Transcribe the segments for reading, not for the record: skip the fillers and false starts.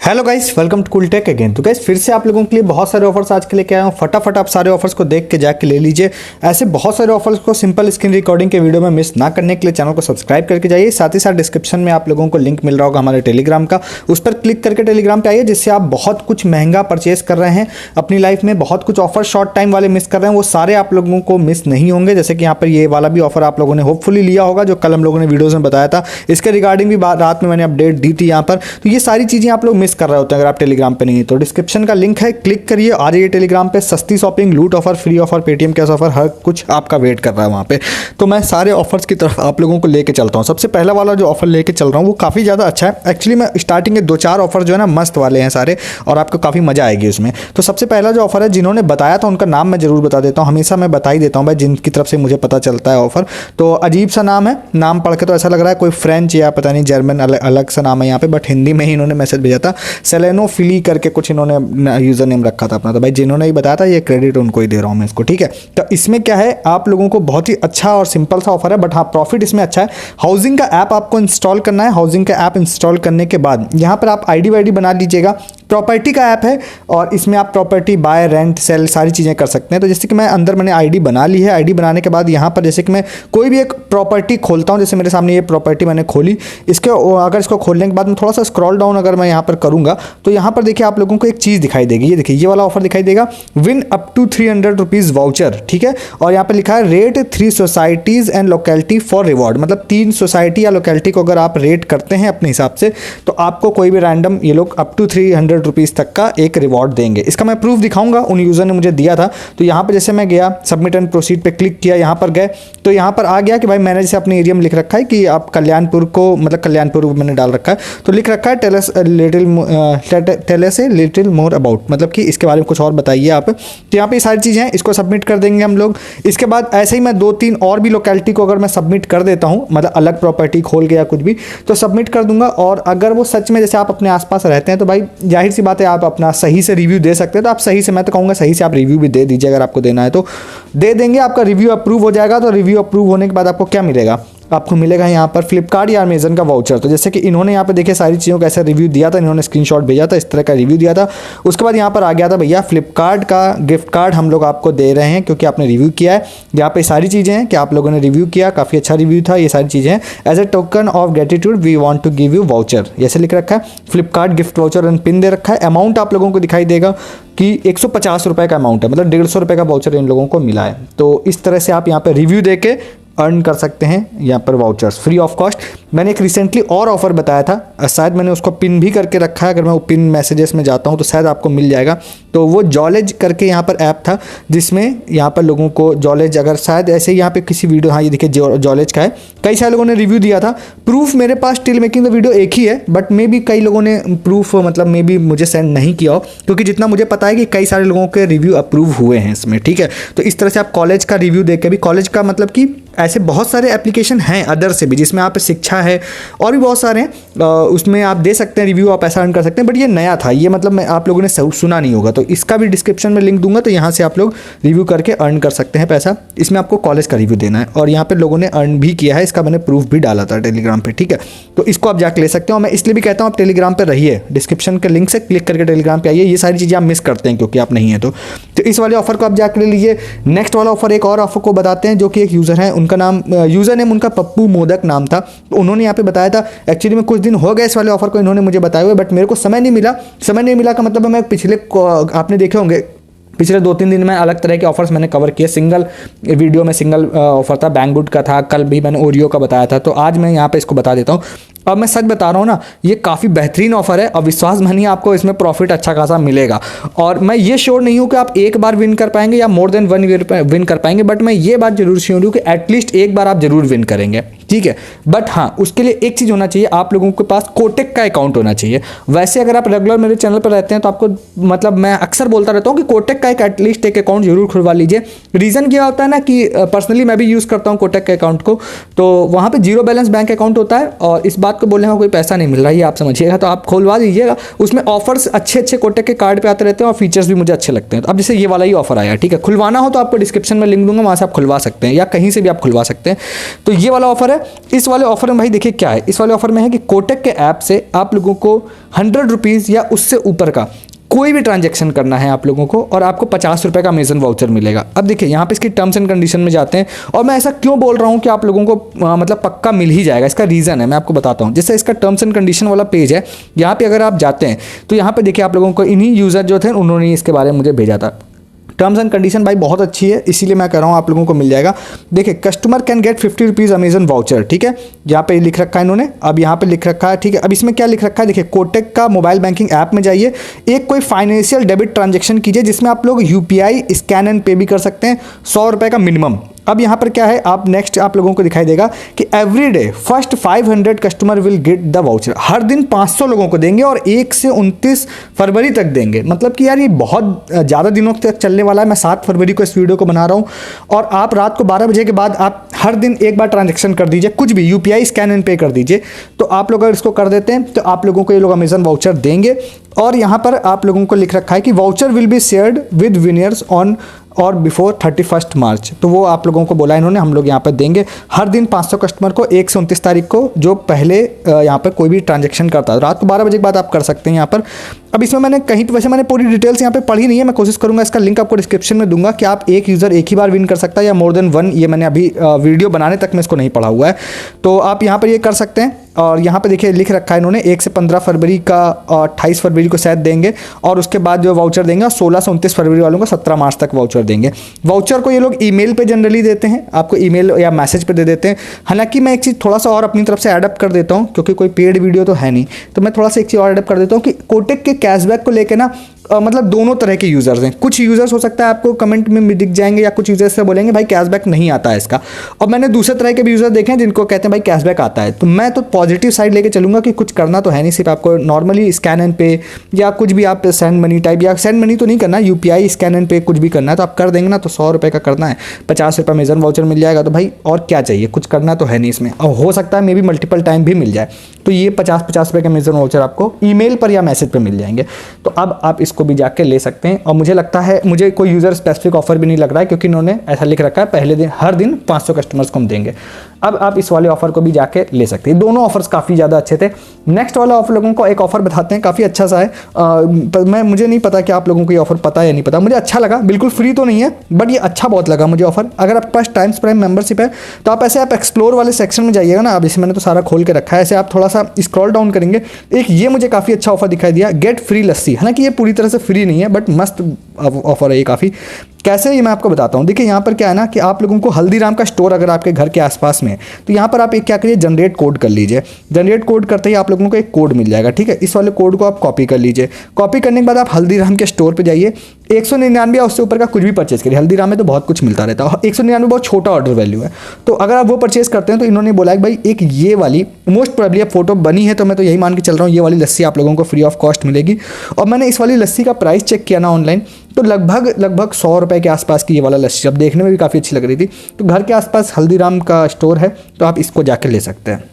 Hello guys, welcome to cool tech again. तो guys फिर से आप लोगों के लिए बहुत सारे ऑफर्स आज के लेके आया हूँ। फटाफट आप सारे ऑफर्स को देख के जाके ले लीजिए। ऐसे बहुत सारे ऑफर्स को सिंपल स्क्रीन रिकॉर्डिंग के वीडियो में मिस ना करने के लिए चैनल को सब्सक्राइब करके जाइए। साथ ही साथ डिस्क्रिप्शन में आप लोगों को लिंक मिल रहा होगा हमारे टेलीग्राम का, उस पर क्लिक करके टेलीग्राम पे आइए, जिससे आप बहुत कुछ महंगा परचेस कर रहे हैं अपनी लाइफ में, बहुत कुछ ऑफर शॉर्ट टाइम वाले मिस कर रहे हैं, वो सारे आप लोगों को मिस नहीं होंगे। जैसे कि यहाँ पर ये वाला भी ऑफर आप लोगों ने होपफुली लिया होगा, जो कल हम लोगों ने वीडियोज़ में बताया था। इसके रिगार्डिंग भी रात में मैंने अपडेट दी थी यहाँ पर। तो ये सारी चीज़ें आप लोग मिस कर रहे होते हैं अगर आप टेलीग्राम पे नहीं है तो डिस्क्रिप्शन का लिंक है, क्लिक करिए, आ जाइए टेलीग्राम पे। सस्ती शॉपिंग, लूट offer, free offer, Paytm cash offer, हर कुछ आपका वेट कर रहा है वहाँ पे। तो मैं सारे ऑफर्स की तरफ आप लोगों को लेके चलता हूँ। सबसे पहला वाला जो ऑफर लेके चल रहा हूँ वो काफ़ी ज़्यादा अच्छा है। एक्चुअली मैं स्टार्टिंग के 2-4 ऑफर जो है ना मस्त वाले हैं सारे, और आपको काफ़ी मज़ा आएगी उसमें। तो सबसे पहला जो ऑफर है, जिन्होंने बताया था उनका नाम मैं जरूर बता देता हूँ। हमेशा मैं बता ही देता हूँ भाई, जिनकी तरफ से मुझे पता चलता है ऑफर। तो अजीब सा नाम है, नाम पढ़ के तो ऐसा लग रहा है कोई फ्रेंच या पता नहीं जर्मन अलग सा नाम है यहाँ पे, बट हिंदी में ही इन्होंने मैसेज भेजा था। सेलेनो फिली करके कुछ इन्होंने यूज़र नेम रखा था अपना। तो भाई जिन्होंने ही बताया था, ये क्रेडिट उनको ही दे रहा हूँ मैं इसको, ठीक है। तो इसमें क्या है, आप लोगों को बहुत ही अच्छा और सिंपल सा ऑफर है, बट हाँ प्रॉफिट इसमें अच्छा है। हाउसिंग का ऐप आपको इंस्टॉल करना है। हाउसिंग का ऐप इंस्टॉल करने के बाद यहाँ पर आप आईडी वाईडी बना लीजिएगा। प्रॉपर्टी का ऐप है और इसमें आप प्रॉपर्टी बाय, रेंट, सेल सारी चीज़ें कर सकते हैं। तो जैसे कि मैं अंदर मैंने आईडी बना ली है। आईडी बनाने के बाद यहाँ पर जैसे कि मैं कोई भी एक प्रॉपर्टी खोलता हूँ, जैसे मेरे सामने ये प्रॉपर्टी मैंने खोली, इसके अगर इसको खोलने के बाद मैं थोड़ा सा स्क्रॉल डाउन अगर मैं यहाँ पर करूँगा तो यहाँ पर देखिए आप लोगों को एक चीज़ दिखाई देगी। ये देखिए, ये वाला ऑफर दिखाई देगा, win up to 300 rupees voucher, ठीक है। और यहाँ पर लिखा है rate 3 societies and locality for reward. मतलब 3 सोसाइटी या लोकेलिटी को अगर आप रेट करते हैं अपने हिसाब से तो आपको कोई भी रैंडम ये लोग अप टू 300 रुपीज़ तक का एक रिवॉर्ड देंगे। इसका मैं प्रूफ दिखाऊंगा, उन यूज़र ने मुझे दिया था। तो यहाँ पे जैसे मैं गया, सबमिट एंड प्रोसीड पे क्लिक किया, यहाँ पर गए तो यहाँ पर आ गया कि भाई मैंने जैसे अपने एरिया में लिख रखा है कि आप कल्याणपुर को, मतलब कल्याणपुर मैंने डाल रखा है, तो लिख रखा है tell us a little more about, मतलब कि इसके बारे में कुछ और बताइए आप। तो यहाँ पे सारी चीज़ें हैं, इसको सबमिट कर देंगे हम लोग। इसके बाद ऐसे ही मैं 2-3 और भी लोकेलिटी को अगर मैं सबमिट कर देता हूँ, मतलब अलग प्रॉपर्टी खोल के या कुछ भी, तो सबमिट कर दूंगा। और अगर वो सच में जैसे आप अपने आसपास रहते हैं तो भाई जाहिर सी बात है आप अपना सही से रिव्यू दे सकते हैं। तो आप सही से, मैं तो कहूँगा सही से आप रिव्यू भी दे दीजिए। अगर आपको देना है तो दे देंगे, आपका रिव्यू अप्रूव हो जाएगा। तो रिव्यू अप्रूव होने के बाद आपको क्या मिलेगा, आपको मिलेगा यहाँ पर फ्लिपकार्ट या अमेजन का वाउचर। तो जैसे कि इन्होंने यहाँ पे देखिए सारी चीज़ों का ऐसा रिव्यू दिया था, इन्होंने स्क्रीनशॉट भेजा था, इस तरह का रिव्यू दिया था। उसके बाद यहाँ पर आ गया था भैया फ्लिपकार्ट का गिफ्ट कार्ड हम लोग आपको दे रहे हैं क्योंकि आपने रिव्यू किया है। यहाँ पे सारी चीज़ें हैं कि आप लोगों ने रिव्यू किया, काफ़ी अच्छा रिव्यू था, ये सारी चीज़ें हैं। As a token of gratitude we want to give you voucher, ऐसे लिख रखा है। Flipkart gift voucher and pin दे रखा है। अमाउंट आप लोगों को दिखाई देगा कि 150 रुपये का अमाउंट है, मतलब 150 रुपये का वाउचर इन लोगों को मिला है। तो इस तरह से आप यहाँ पर रिव्यू दे के अर्न कर सकते हैं यहाँ पर वाउचर्स फ्री ऑफ कॉस्ट। मैंने एक रिसेंटली और ऑफर बताया था, शायद मैंने उसको पिन भी करके रखा है, अगर मैं वो पिन मैसेजेस में जाता हूँ तो शायद आपको मिल जाएगा। तो वो जॉलेज करके यहाँ पर ऐप था, जिसमें यहाँ पर लोगों को जॉलेज, अगर शायद ऐसे ही यहाँ पे किसी वीडियो, हाँ ये देखिए जॉलेज का है, कई सारे लोगों ने रिव्यू दिया था। प्रूफ मेरे पास टिल मेकिंग द वीडियो एक ही है, बट मे बी कई लोगों ने प्रूफ मतलब मे बी मुझे सेंड नहीं किया हो, क्योंकि जितना मुझे पता है कि कई सारे लोगों के रिव्यू अप्रूव हुए हैं इसमें, ठीक है। तो इस तरह से आप कॉलेज का रिव्यू देख के भी, कॉलेज का मतलब कि ऐसे बहुत सारे एप्लीकेशन हैं अदर से भी, जिसमें आप शिक्षा है और भी बहुत सारे हैं, उसमें आप दे सकते हैं रिव्यू, आप ऐसा अर्न कर सकते हैं। बट ये नया था, ये मतलब मैं आप लोगों ने सुना नहीं होगा, तो इसका भी डिस्क्रिप्शन में लिंक दूंगा, तो यहाँ से आप लोग रिव्यू करके अर्न कर सकते हैं पैसा। इसमें आपको कॉलेज का रिव्यू देना है और यहाँ पे लोगों ने अर्न भी किया है, इसका मैंने प्रूफ भी डाला था टेलीग्राम पे, ठीक है। तो इसको आप जाकर ले सकते हो। मैं इसलिए भी कहता हूँ आप टेलीग्राम पर रहिए, डिस्क्रिप्शन के लिंक से क्लिक करके टेलीग्राम पे आइए। ये सारी चीज़ें आप मिस करते हैं क्योंकि आप नहीं है। तो इस वाले ऑफर को आप जाकर ले लीजिए। नेक्स्ट वाला ऑफर, एक और ऑफर को बताते हैं, जो कि एक यूज़र है, उनका नाम, यूज़र नेम उनका पप्पू मोदक नाम था। तो उन्होंने यहाँ पे बताया था, एक्चुअली में कुछ दिन हो गए इस वाले ऑफर को इन्होंने मुझे बताए हुए, बट मेरे को समय नहीं मिला। समय नहीं मिला का मतलब मैं पिछले, आपने देखे होंगे पिछले 2-3 दिन में अलग तरह के ऑफर्स मैंने कवर किए। सिंगल वीडियो में सिंगल ऑफर था, बैंगवुड का था, कल भी मैंने ओरियो का बताया था। तो आज मैं यहाँ पे इसको बता देता हूँ। अब मैं सच बता रहा हूँ ना, ये काफ़ी बेहतरीन ऑफर है और विश्वास मानिए आपको इसमें प्रॉफिट अच्छा खासा मिलेगा। और मैं ये श्योर नहीं हूँ कि आप एक बार विन कर पाएंगे या मोर देन 1 विन कर पाएंगे, बट मैं ये बात जरूर श्योर हूँ कि एटलीस्ट एक बार आप जरूर विन करेंगे, ठीक है। बट हाँ, उसके लिए एक चीज़ होना चाहिए, आप लोगों के पास कोटेक का अकाउंट होना चाहिए। वैसे अगर आप रेगुलर मेरे चैनल पर रहते हैं तो आपको, मतलब मैं अक्सर बोलता रहता हूँ कि कोटेक का एक एटलीस्ट एक अकाउंट जरूर खुलवा लीजिए। रीज़न क्या होता है ना कि पर्सनली मैं भी यूज़ करता हूँ कोटेक के अकाउंट को, तो वहाँ पर 0 बैलेंस बैंक अकाउंट होता है और इस बात को बोलने का कोई पैसा नहीं मिल रहा है, आप समझिएगा। तो आप खुलवा दीजिएगा, उसमें ऑफर्स अच्छे कोटेक के कार्ड पे आते रहते हैं और फीचर्स भी मुझे अच्छे लगते हैं। तो अब जैसे ये वाला ही ऑफर आया, ठीक है, खुलवाना हो तो आपको डिस्क्रिप्शन में लिंक दूंगा, वहाँ से आप खुलवा सकते हैं या कहीं से भी आप खुलवा सकते हैं। तो ये वाला ऑफर है। है इस वाले ऑफर में भाई देखिए क्या है, इस वाले ऑफर में है कि कोटक के ऐप से आप लोगों को 100 रुपीज़ या उससे ऊपर का कोई भी ट्रांजैक्शन करना है आप लोगों को और आपको 50 रुपये का अमेजन वाउचर मिलेगा। अब देखिए यहाँ पे इसकी टर्म्स एंड कंडीशन में जाते हैं, और मैं ऐसा क्यों बोल रहा हूँ कि आप लोगों को मतलब पक्का मिल ही जाएगा, इसका रीज़न है मैं आपको बताता हूँ। जैसे इसका टर्म्स एंड कंडीशन वाला पेज है, यहाँ पे अगर आप जाते हैं तो यहाँ पे देखिए आप लोगों को इन्हीं यूज़र जो थे उन्होंने इसके बारे में मुझे भेजा था। टर्म्स एंड कंडीशन भाई बहुत अच्छी है, इसीलिए मैं कह रहा हूँ आप लोगों को मिल जाएगा। देखिए customer can get 50 rupees Amazon voucher, ठीक है, यहाँ पे लिख रखा है इन्होंने, अब यहाँ पे लिख रखा है, ठीक है। अब इसमें क्या लिख रखा है, देखिए कोटक का मोबाइल बैंकिंग ऐप में जाइए, एक कोई फाइनेंशियल डेबिट ट्रांजेक्शन कीजिए जिसमें आप लोग यूपीआई स्कैन एंड पे भी कर सकते हैं, 100 रुपये का मिनिमम। अब यहाँ पर क्या है, आप नेक्स्ट आप लोगों को दिखाई देगा कि every day first 500 customer will get the voucher, हर दिन 500 लोगों को देंगे और 1 से 29 फरवरी तक देंगे। मतलब कि यार ये बहुत ज़्यादा दिनों तक चलने वाला है। मैं 7 फरवरी को इस वीडियो को बना रहा हूँ और आप रात को 12 बजे के बाद आप हर दिन एक बार ट्रांजेक्शन कर दीजिए, कुछ भी यूपीआई स्कैन एंड पे कर दीजिए, तो आप लोग अगर इसको कर देते हैं तो आप लोगों को ये लोग अमेजन वाउचर देंगे। और यहाँ पर आप लोगों को लिख रखा है कि voucher will be shared with winners on और बिफोर 31 मार्च, तो वो आप लोगों को बोला इन्होंने हम लोग यहाँ पर देंगे हर दिन 500 कस्टमर को 1 से 29 तारीख को, जो पहले यहाँ पर कोई भी ट्रांजैक्शन करता है। रात को 12 बजे के बाद आप कर सकते हैं यहाँ पर। अब इसमें मैंने कहीं तो वैसे मैंने पूरी डिटेल्स यहाँ पे पढ़ी नहीं है, मैं कोशिश करूँगा इसका लिंक आपको डिस्क्रिप्शन में दूंगा कि आप एक यूज़र एक ही बार विन कर सकता है या मोर देन वन, ये मैंने अभी वीडियो बनाने तक में इसको नहीं पढ़ा हुआ है, तो आप यहाँ पर ये कर सकते हैं। और यहाँ पे देखिए लिख रखा है इन्होंने 1 से 15 फरवरी का 28 फरवरी को शायद देंगे और उसके बाद जो वाउचर देंगे और 16 से 29 फरवरी वालों को 17 मार्च तक वाउचर देंगे। वाउचर को ये लोग ईमेल पे जनरली देते हैं, आपको ईमेल या मैसेज पे दे देते हैं। हालांकि मैं एक चीज़ थोड़ा सा और अपनी तरफ से एडअप कर देता हूँ, क्योंकि कोई पेड वीडियो तो है नहीं, तो मैं थोड़ा सा एक चीज़ और एडअप कर देता हूँ कि कोटक के कैशबैक को लेकर ना मतलब दोनों तरह के यूज़र्स हैं। कुछ यूज़र्स हो सकता है आपको कमेंट में दिख जाएंगे या कुछ यूज़र्स से बोलेंगे भाई कैशबैक नहीं आता है इसका, और मैंने दूसरे तरह के भी यूज़र देखे हैं जिनको कहते हैं भाई कैशबैक आता है। तो मैं तो पॉजिटिव साइड लेके चलूँगा कि कुछ करना तो है नहीं, सिर्फ आपको नॉर्मली स्कैन एंड पे या कुछ भी आप सेंड मनी टाइप, या सेंड मनी तो नहीं करना, यूपीआई स्कैन एंड पे कुछ भी करना है तो आप कर देंगे ना, तो 100 रुपये का करना है, 50 रुपये अमेजन वाउचर मिल जाएगा, तो भाई और क्या चाहिए, कुछ करना तो है नहीं इसमें। और हो सकता है मे भी मल्टीपल टाइम भी मिल जाए, तो ये 50-50 रुपये के अमेजन वाउचर आपको ईमेल पर या मैसेज पर मिल जाएंगे, तो अब आप इसको भी जाके ले सकते हैं। और मुझे लगता है मुझे कोई यूज़र स्पेसिफिक ऑफर भी नहीं लग रहा है, क्योंकि इन्होंने ऐसा लिख रखा है पहले दिन हर दिन 500 कस्टमर्स को हम देंगे। अब आप इस वाले ऑफर को भी जाके ले सकते हैं। दोनों ऑफर्स काफ़ी ज़्यादा अच्छे थे। नेक्स्ट वाला ऑफर लोगों को एक ऑफर बताते हैं, काफ़ी अच्छा सा है। मुझे नहीं पता कि आप लोगों को ये ऑफर पता है या नहीं पता, मुझे अच्छा लगा, बिल्कुल फ्री तो नहीं है बट ये अच्छा बहुत लगा मुझे ऑफर। अगर आपके पास टाइम्स प्राइम मेंबरशिप है तो आप ऐसे आप एक्सप्लोर वाले सेक्शन में जाइएगा ना, अब इसे मैंने तो सारा खोल के रखा है, ऐसे आप थोड़ा सा स्क्रॉल डाउन करेंगे, एक ये मुझे काफ़ी अच्छा ऑफर दिखाई दिया, गेट फ्री लस्सी। हालांकि ये पूरी तरह से फ्री नहीं है बट मस्त ऑफर है ये काफ़ी। कैसे ये मैं आपको बताता हूँ। देखिए यहाँ पर क्या है ना कि आप लोगों को हल्दीराम का स्टोर अगर आपके घर के आसपास में है तो यहाँ पर आप एक क्या करिए, जनरेट कोड कर लीजिए। जनरेट कोड करते ही आप लोगों को एक कोड मिल जाएगा, ठीक है। इस वाले कोड को आप कॉपी कर लीजिए। कॉपी करने के बाद आप हल्दीराम के स्टोर पर जाइए, 199 या उससे ऊपर का कुछ भी परचेज करिए। हल्दीराम में तो बहुत कुछ मिलता रहता है, 199 बहुत छोटा ऑर्डर वैल्यू है, तो अगर आप वो परचेज करते हैं तो इन्होंने बोला है भाई एक ये वाली मोस्ट प्रोबेबली अब फोटो बनी है तो मैं तो यही मान के चल रहा हूँ ये वाली लस्सी आप लोगों को फ्री ऑफ कॉस्ट मिलेगी। और मैंने इस वाली लस्सी का प्राइस चेक किया ना ऑनलाइन, तो लगभग 100 रुपये के आसपास की ये वाला लस्सी, अब देखने में भी काफ़ी अच्छी लग रही थी। तो घर के आसपास हल्दीराम का स्टोर है तो आप इसको जाके ले सकते हैं।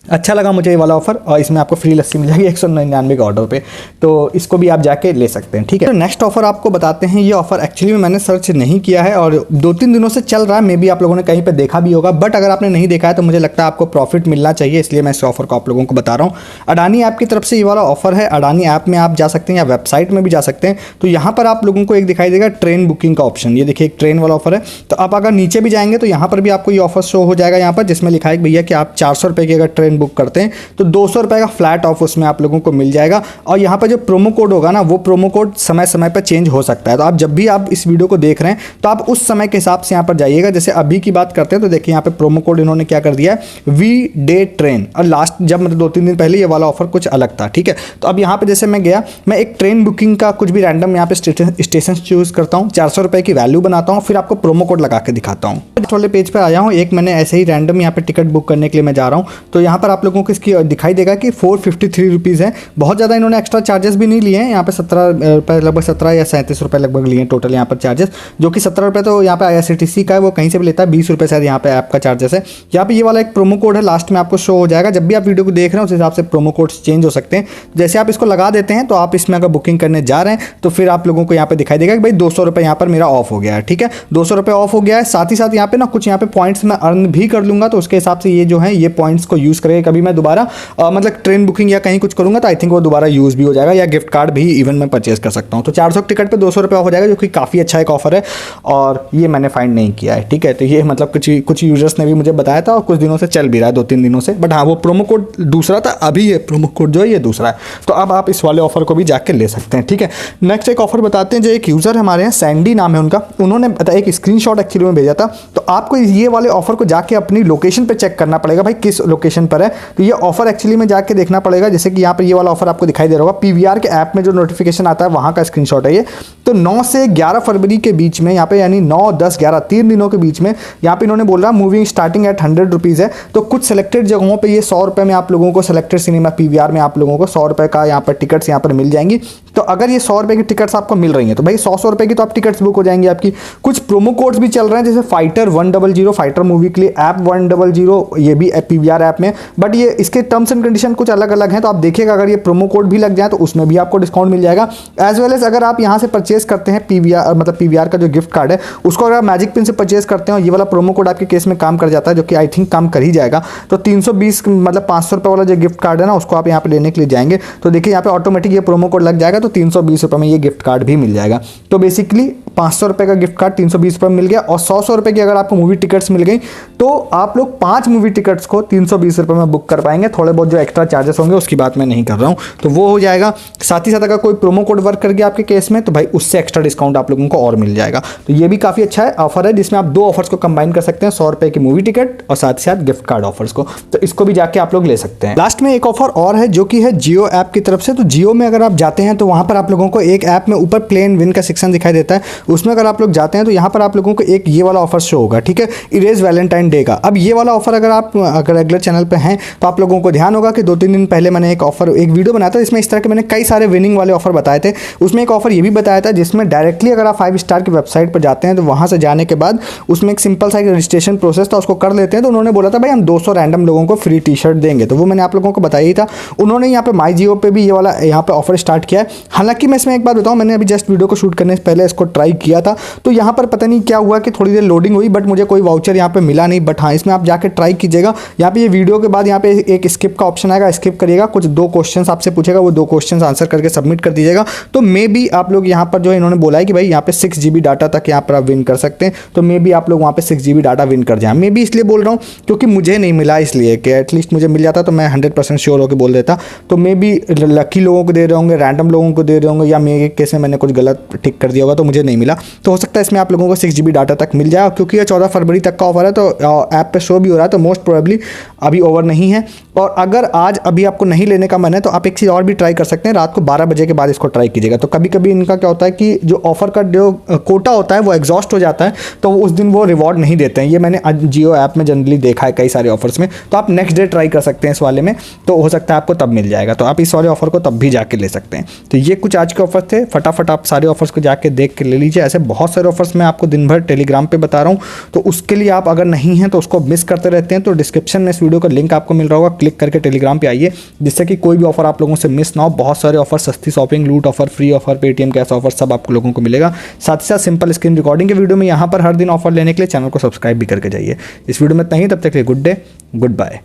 अच्छा लगा मुझे ये वाला ऑफर, और इसमें आपको फ्री लस्सी मिल जाएगी 199 के ऑर्डर पे, तो इसको भी आप जाके ले सकते हैं, ठीक है। तो नेक्स्ट ऑफर आपको बताते हैं। ये ऑफर एक्चुअली में मैंने सर्च नहीं किया है और 2-3 दिनों से चल रहा है, मे बी आप लोगों ने कहीं पे देखा भी होगा, बट अगर आपने नहीं देखा है तो मुझे लगता है आपको प्रॉफिट मिलना चाहिए, इसलिए मैं इस ऑफर को आप लोगों को बता रहा हूँ। अडानी ऐप की तरफ से ये वाला ऑफर है। अडानी ऐप में आप जा सकते हैं या वेबसाइट में भी जा सकते हैं। तो यहाँ पर आप लोगों को एक दिखाई देगा ट्रेन बुकिंग का ऑप्शन, ये देखिए एक ट्रेन वाला ऑफर है। तो आप अगर नीचे भी जाएंगे तो यहाँ पर भी आपको ये ऑफर शो हो जाएगा, यहाँ पर जिसमें लिखा है भैया कि आप 400 रुपये की अगर ट्रेन बुक करते हैं तो 200 रुपये का फ्लैट ऑफ उसमें आप लोगों को मिल जाएगा। और यहाँ पर जो प्रोमो कोड होगा ना, वो प्रोमो कोड समय समय पर चेंज हो सकता है, तो आप जब भी आप इस वीडियो को देख रहे हैं तो आप उस समय के हिसाब से यहाँ पर जाइएगा। जैसे अभी की बात करते हैं तो देखिए यहाँ पे प्रोमो कोड इन्होंने क्या कर दिया है, वी डे ट्रेन, और लास्ट जब मतलब 2-3 दिन पहले ये वाला ऑफर कुछ अलग था, ठीक है। तो अब यहाँ पे जैसे मैं गया, मैं एक ट्रेन बुकिंग का कुछ भी रैंडम यहाँ पे स्टेशन चूज करता हूँ, 400 रुपये की वैल्यू बनाता हूँ, फिर आपको प्रोमो कोड लगा के दिखाता हूँ। वाले पेज पर आया हूँ, एक मैंने ऐसे ही रैंडम यहाँ पे टिकट बुक करने के लिए मैं जा रहा हूँ, तो यहाँ पर पर आप लोगों को इसकी दिखाई देगा कि 453 रुपीज़ है। बहुत ज़्यादा इन्होंने एक्स्ट्रा चार्जेस भी नहीं लिए हैं, यहाँ पे 17 रुपये लगभग 17 या 37 रुपये लगभग लिए हैं टोटल यहाँ पर चार्जेस, जो कि 17 रुपये तो यहाँ पे IRCTC का है, वो कहीं से भी लेता है, 20 रुपये शायद यहाँ पे ऐप का चार्जेस है। यहाँ पे ये वाला एक प्रोमो कोड है, लास्ट में आपको शो हो जाएगा, जब भी आप वीडियो को देख रहे हैं उस हिसाब से प्रोमो कोड्स चेंज हो सकते हैं। जैसे आप इसको लगा देते हैं तो आप इसमें अगर बुकिंग करने जा रहे हैं तो फिर आप लोगों को यहाँ पे दिखाई देगा कि भाई 200 रुपये यहाँ पर मेरा ऑफ हो गया है, ठीक है, 200 रुपये ऑफ हो गया है। साथ ही साथ यहाँ पे ना कुछ यहाँ पे पॉइंट्स मैं अर्न भी कर लूँगा, तो उसके हिसाब से ये जो है ये पॉइंट्स को यूज़ करेंगे, कभी मैं दोबारा मतलब ट्रेन बुकिंग या कहीं कुछ करूँगा तो आई थिंक वो दोबारा यूज़ भी हो जाएगा, या गिफ्ट कार्ड भी इवन मैं परचेज कर सकता हूँ। तो 400 टिकट पे 200 रुपये हो जाएगा, जो कि काफ़ी अच्छा एक ऑफर है और ये मैंने फाइंड नहीं किया है, ठीक है। तो ये मतलब कुछ यूजर्स ने भी मुझे बताया था और कुछ दिनों से चल भी रहा है, 2-3 दिनों से, बट हाँ वो प्रोमो कोड दूसरा था, अभी ये प्रोमो कोड जो है ये दूसरा है। तो अब आप इस वाले ऑफर को भी जाके ले सकते हैं, ठीक है। नेक्स्ट एक ऑफर बताते हैं, जो एक यूज़र हमारे यहाँ सैंडी नाम है उनका, उन्होंने एक स्क्रीनशॉट एक्चुअली में भेजा था। तो आपको ये वाले ऑफर को जाके अपनी लोकेशन पे चेक करना पड़ेगा, भाई किस लोकेशन पर है। तो ये ऑफर एक्चुअली में जाके देखना पड़ेगा, जैसे कि यहाँ पर ये वाला ऑफर आपको दिखाई दे रहा होगा, PVR के ऐप में जो नोटिफिकेशन आता है वहाँ का स्क्रीनशॉट है ये। तो 9 से 11 फरवरी के बीच में यहाँ पे, यानी 9, 10, 11 3 दिनों के बीच में यहाँ पे इन्होंने बोला मूविंग स्टार्टिंग एट 100 रुपीज़ है। तो कुछ सेलेक्टेड जगहों पे ये 100 रुपये में आप लोगों को, सेलेक्टेड सिनेमा PVR में आप लोगों को 100 रुपये का यहाँ पर टिकट्स यहाँ पर मिल जाएंगी। तो अगर ये 100 रुपये की टिकट्स आपको मिल रही हैं तो भाई 100 रुपये की तो आप टिकट्स बुक हो जाएंगी आपकी। कुछ प्रोमो कोड्स भी चल रहे हैं, जैसे फाइटर 100, फाइटर मूवी के लिए ऐप 100, ये भी PVR ऐप में, बट ये इसके टर्म्स एंड कंडीशन कुछ अलग अलग हैं। तो आप देखिएगा अगर ये प्रोमो कोड भी लग जाए तो उसमें भी आपको डिस्काउंट मिल जाएगा। एज वेल एज अगर आप यहाँ से परचेस करते हैं PVR, मतलब PVR का जो गिफ्ट कार्ड है उसको अगर आप मैजिक पिन से परचेस करते हो, ये वाला प्रोमो कोड आपके केस में काम कर जाता है, जो कि आई थिंक काम कर ही जाएगा। तो 320 मतलब 500 रुपये वाला जो गिफ्ट कार्ड है ना, उसको आप यहाँ पे लेने के लिए जाएंगे तो देखिए यहाँ पे ऑटोमेटिक ये प्रोमो कोड लग जाएगा, तो 320 रुपये में ये गिफ्ट कार्ड भी मिल जाएगा। तो बेसिकली 500 रुपये का गिफ्ट कार्ड 320 रुपये में मिल गया, और 100 रुपये की अगर आपको मूवी टिकट्स मिल गई तो आप लोग 5 मूवी टिकट्स को 320 रुपये में बुक कर पाएंगे। थोड़े बहुत जो एक्स्ट्रा चार्जेस होंगे उसकी बात मैं नहीं कर रहा हूँ, तो वो हो जाएगा। साथ ही साथ अगर कोई प्रोमो कोड वर्क कर गया आपके केस में तो भाई उससे एक्स्ट्रा डिस्काउंट आप लोगों को और मिल जाएगा। तो ये भी काफ़ी अच्छा है ऑफर है, जिसमें आप 2 ऑफर्स को कंबाइन कर सकते हैं, 100 रुपये की मूवी टिकट और साथ ही साथ गिफ्ट कार्ड ऑफर्स को। तो इसको भी जाके आप लोग ले सकते हैं। लास्ट में एक ऑफर और है जो कि है जियो ऐप की तरफ से। तो जियो में अगर आप जाते हैं तो वहाँ पर आप लोगों को एक ऐप में ऊपर प्ले एंड विन का सेक्शन दिखाई देता है, उसमें अगर आप लोग जाते हैं तो यहाँ पर आप लोगों को एक ये वाला ऑफर शो होगा, ठीक है, इरेज वैलेंटाइन डे का। अब ये वाला ऑफर अगर रेगुलर चैनल पे हैं तो आप लोगों को ध्यान होगा कि 2-3 दिन पहले मैंने एक वीडियो बनाया था, इसमें इस तरह के मैंने कई सारे विनिंग वाले ऑफर बताए थे। उसमें एक ऑफर ये भी बताया था जिसमें डायरेक्टली अगर आप 5 स्टार की वेबसाइट पर जाते हैं तो वहाँ से जाने के बाद उसमें एक सिंपल सा रजिस्ट्रेशन प्रोसेस था, उसको कर लेते हैं। तो उन्होंने बोला था भाई हम 200 रैंडम लोगों को फ्री टी-शर्ट देंगे, तो वो मैंने आप लोगों को बताया ही था। उन्होंने यहाँ पे माई जियो पे भी ये वाला यहाँ पे ऑफर स्टार्ट किया है। हालांकि मैं इसमें एक बात बताऊँ, मैंने अभी जस्ट वीडियो को शूट करने से पहले इसको ट्राई किया था, तो यहाँ पर पता नहीं क्या हुआ कि थोड़ी देर लोडिंग हुई, बट मुझे कोई वाउचर यहाँ पे मिला नहीं। बट हाँ, इसमें आप जाके ट्राई कीजिएगा। यहाँ पे ये वीडियो के बाद यहाँ पे एक स्किप का ऑप्शन आएगा, स्किप करिएगा, कुछ 2 क्वेश्चंस आपसे पूछेगा, वो 2 क्वेश्चंस आंसर करके सबमिट कर दीजिएगा। तो मे बी आप लोग यहाँ पर जो है इन्होंने बोला है कि भाई यहाँ पे 6 GB डाटा तक यहाँ पर आप विन कर सकते हैं, तो मे बी आप लोग वहाँ पे 6 GB डाटा विन कर जाए। मे बी इसलिए बोल रहा हूँ क्योंकि मुझे नहीं मिला, इसलिए कि एटलीस्ट मुझे मिल जाता तो मैं 100% श्योर होकर बोल देता। तो मे बी लकी लोगों को दे रहे होंगे, रैंडम लोगों को दे रहे होंगे, या मेरे केस में मैंने कुछ गलत टिक कर दिया होगा तो मुझे नहीं मिला। तो हो सकता है इसमें आप लोगों को 6 GB डाटा तक मिल जाए, क्योंकि ये 14 फरवरी तक का ऑफर है, तो ऐप पे शो भी हो रहा है, तो मोस्ट प्रोबेबली अभी ओवर नहीं है। और अगर आज अभी आपको नहीं लेने का मन है तो आप एक चीज़ और भी ट्राई कर सकते हैं, रात को 12 बजे के बाद इसको ट्राई कीजिएगा। तो कभी कभी इनका क्या होता है कि जो ऑफर का जो कोटा होता है वो एग्जॉस्ट हो जाता है, तो उस दिन वो रिवॉर्ड नहीं देते हैं। ये मैंने जियो ऐप में जनरली देखा है कई सारे ऑफर्स में। तो आप नेक्स्ट डे ट्राई कर सकते हैं इस वाले में, तो हो सकता है आपको तब मिल जाएगा। तो आप इस वाले ऑफर को तब भी जाके ले सकते हैं। तो ये कुछ आज के ऑफर थे, फटाफट आप सारे ऑफर्स को जाके देख के ले लीजिए। ऐसे बहुत सारे ऑफर्स मैं आपको दिन भर टेलीग्राम पे बता रहा हूँ, तो उसके लिए आप अगर नहीं हैं तो उसको मिस करते रहते हैं, तो डिस्क्रिप्शन में इस वीडियो का लिंक आपको मिल रहा होगा, क्लिक करके टेलीग्राम पे आइए, जिससे कि कोई भी ऑफर आप लोगों से मिस ना हो। बहुत सारे ऑफर, सस्ती शॉपिंग, लूट offer, free offer, Paytm cash offer, सब आप लोगों को मिलेगा। साथ ही साथ सिंपल स्क्रीन रिकॉर्डिंग के वीडियो में यहाँ पर हर दिन ऑफर लेने के लिए चैनल को सब्सक्राइब भी करके जाइए। इस वीडियो में इतना ही, तब तक के लिए गुड डे, गुड बाय।